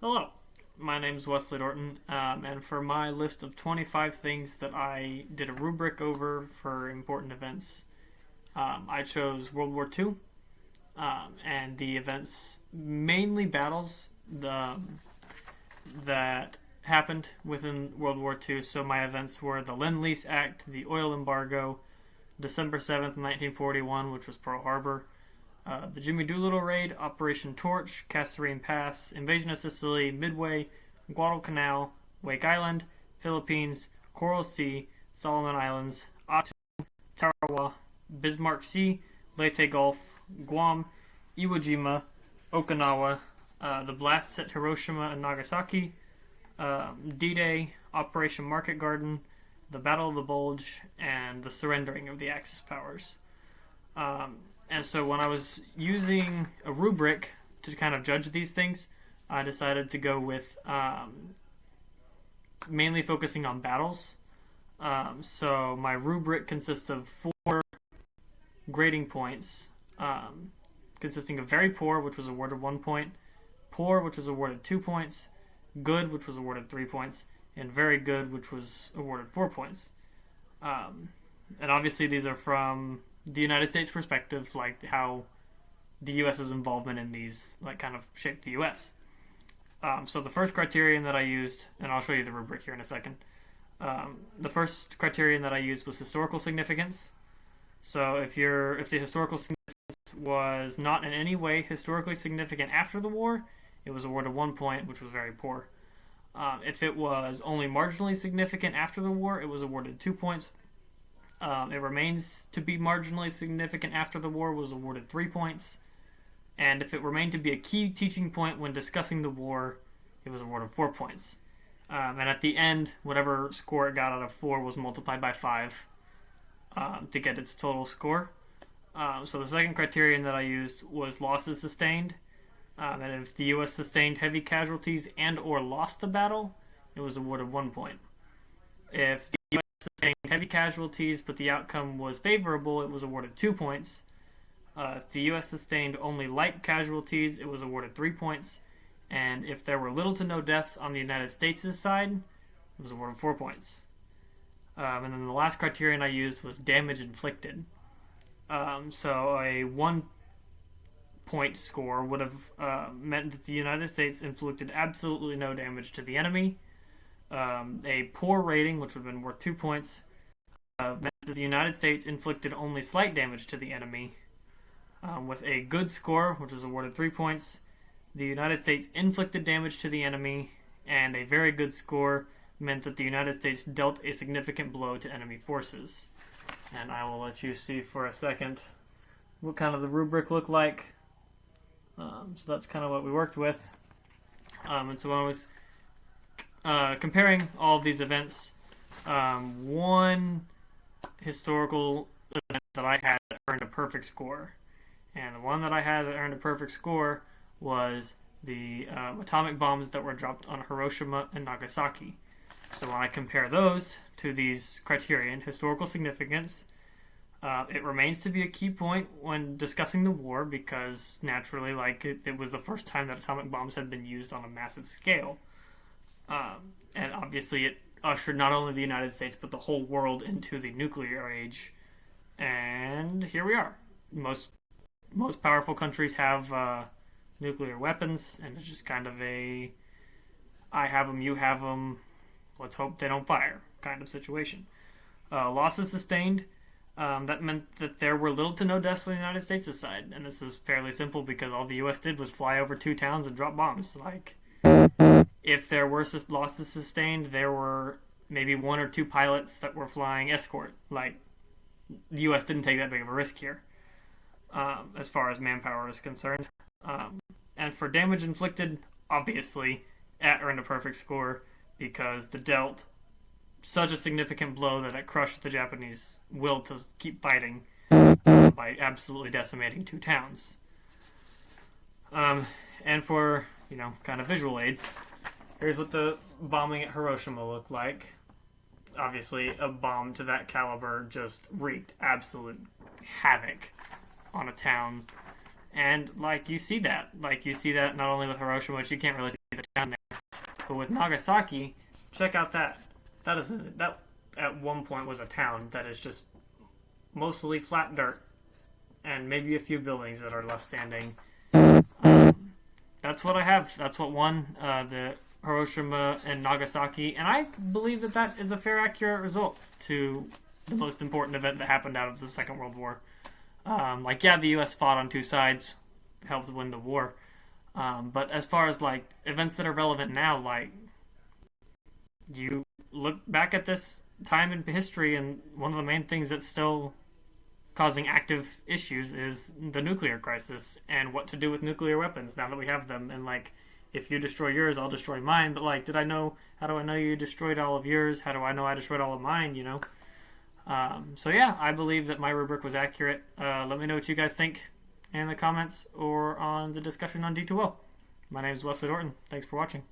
Hello, my name is Wesley Dorton, and for my list of 25 things that I did a rubric over for important events, I chose World War II, and the events, mainly battles that happened within World War II. So my events were the Lend-Lease Act, the oil embargo, December 7th, 1941, which was Pearl Harbor, the Jimmy Doolittle raid, Operation Torch, Kasserine Pass, invasion of Sicily, Midway, Guadalcanal, Wake Island, Philippines, Coral Sea, Solomon Islands, Attu, Tarawa, Bismarck Sea, Leyte Gulf, Guam, Iwo Jima, Okinawa, the blasts at Hiroshima and Nagasaki, D-Day, Operation Market Garden, the Battle of the Bulge, and the surrendering of the Axis powers. And so when I was using a rubric to kind of judge these things, I decided to go with mainly focusing on battles. So my rubric consists of 4 grading points, consisting of very poor, which was awarded 1 point, poor, which was awarded 2 points, good, which was awarded 3 points, and very good, which was awarded 4 points. And obviously these are from the United States perspective, like how the U.S.'s involvement in these like kind of shaped the U.S. So the first criterion that I used, and I'll show you the rubric here in a second. The first criterion that I used was historical significance. So if the historical significance was not in any way historically significant after the war, it was awarded 1 point, which was very poor. If it was only marginally significant after the war, it was awarded 2 points. It remains to be marginally significant after the war, was awarded 3 points. And if it remained to be a key teaching point when discussing the war, it was awarded 4 points. And at the end, whatever score it got out of 4 was multiplied by 5 to get its total score. So the second criterion that I used was losses sustained. And if the U.S. sustained heavy casualties and or lost the battle, it was awarded 1 point. If the U.S. sustained heavy casualties but the outcome was favorable, it was awarded 2 points. If the U.S. sustained only light casualties, it was awarded 3 points. And if there were little to no deaths on the United States' side, it was awarded 4 points. And then the last criterion I used was damage inflicted. So a 1 point score would have meant that the United States inflicted absolutely no damage to the enemy. A poor rating, which would have been worth 2 points, meant that the United States inflicted only slight damage to the enemy. With a good score, which was awarded 3 points, the United States inflicted damage to the enemy, and a very good score meant that the United States dealt a significant blow to enemy forces. And I will let you see for a second what kind of the rubric looked like. So that's kind of what we worked with. And so when I was comparing all of these events, one historical event that I had earned a perfect score. And the one that I had that earned a perfect score was the atomic bombs that were dropped on Hiroshima and Nagasaki. So when I compare those to these criterion, historical significance, it remains to be a key point when discussing the war because naturally, like it was the first time that atomic bombs had been used on a massive scale, and obviously it ushered not only the United States but the whole world into the nuclear age. And here we are. Most powerful countries have nuclear weapons, and it's just kind of a I have them, you have them, let's hope they don't fire kind of situation. Losses sustained. That meant that there were little to no deaths on the United States' side, and this is fairly simple because all the U.S. did was fly over 2 towns and drop bombs. Like, if there were losses sustained, there were maybe 1 or 2 pilots that were flying escort. Like, the U.S. didn't take that big of a risk here, as far as manpower is concerned. And for damage inflicted, obviously, at earned a perfect score because the dealt such a significant blow that it crushed the Japanese will to keep fighting by absolutely decimating 2 towns. And for, kind of visual aids, here's what the bombing at Hiroshima looked like. Obviously, a bomb to that caliber just wreaked absolute havoc on a town. And, you see that. You see that not only with Hiroshima, which you can't really see the town But with Nagasaki, check out that. That at one point was a town that is just mostly flat dirt and maybe a few buildings that are left standing. That's what I have. That's what won the Hiroshima and Nagasaki, and I believe that that is a fair, accurate result to the most important event that happened out of the Second World War. The U.S. fought on two sides, helped win the war. But as far as like events that are relevant now, like you look back at this time in history, and one of the main things that's still causing active issues is the nuclear crisis and what to do with nuclear weapons now that we have them. And like, if you destroy yours, I'll destroy mine. But like, how do I know you destroyed all of yours? How do I know I destroyed all of mine? So yeah, I believe that my rubric was accurate. Let me know what you guys think in the comments or on the discussion on D2O. My name is Wesley Norton. Thanks for watching.